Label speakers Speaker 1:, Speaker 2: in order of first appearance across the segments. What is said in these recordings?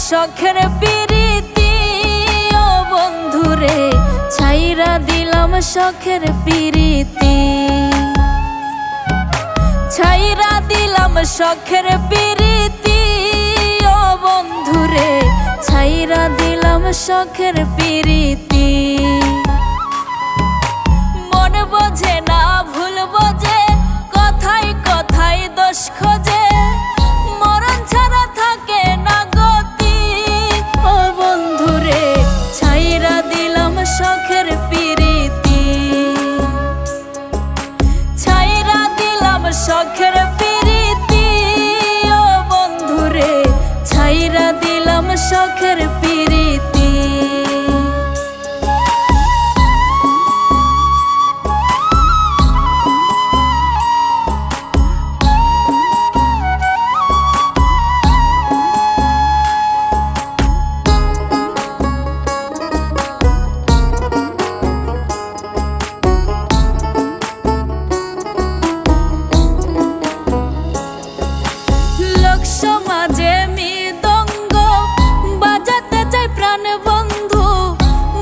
Speaker 1: শখের পিরিতি ও বন্ধুরে, ছাইরা দিলাম শখের পিরিতি, ছাইরা দিলাম শখের পিরিতি ও বন্ধুরে, ছাইরা দিলাম শখের পিরিতি। মন বোঝে না ভুল বোঝে, কথায় কথায় দোষ খোঁজে, মরণ ছাড়া থাকে না গতি ও বন্ধুরে, ছাইরা দিলাম শখের পিরিতি, ছাইরা দিলাম শখের পিরিতি ও বন্ধুরে, ছাইরা দিলাম শখের পিরিতি। সমাজে মৃদঙ্গ বাজাতে চাই প্রাণ বন্ধু,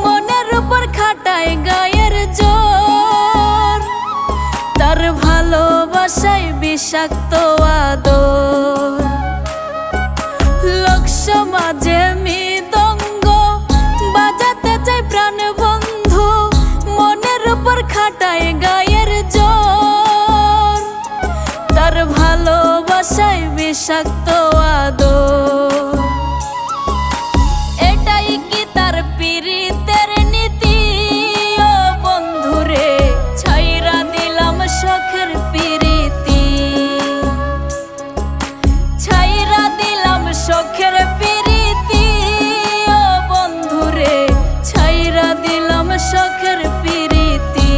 Speaker 1: মনের উপর খাটায় গায়ের জোর, তার ভালোবাসায় বিষাক্ত আদর। লোক সমাজে মৃদঙ্গ বাজাতে চাই প্রাণ বন্ধু, মনের উপর খাটায় গায়ের জোর, তার ভালোবাসায় বিষাক্ত আদর। এটাই কি তার পিরিতের নীতি ও বন্ধুরে, ছাইরা দিলাম শখের পিরিতি, ছাইরা দিলাম শখের পিরিতি ও বন্ধুরে, ছাইরা দিলাম শখের পিরিতি।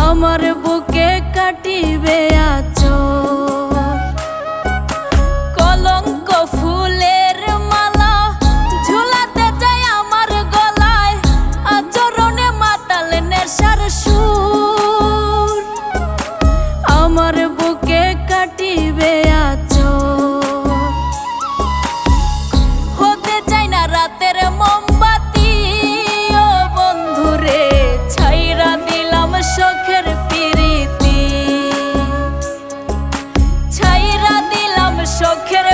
Speaker 1: আমার বুকে কাটিবে আচর, কলঙ্ক ফুলের মালা ঝুলাতে চাই আমার গলায়, আচরণে মাতাল নেশার সুর, আমার বুকে কাটিবে আচর। হতে চাই না রাতের মোমবাতি ও বন্ধুরে, ছাইরা দিলাম শখের পিরিতি, ছাইরা দিলাম শখের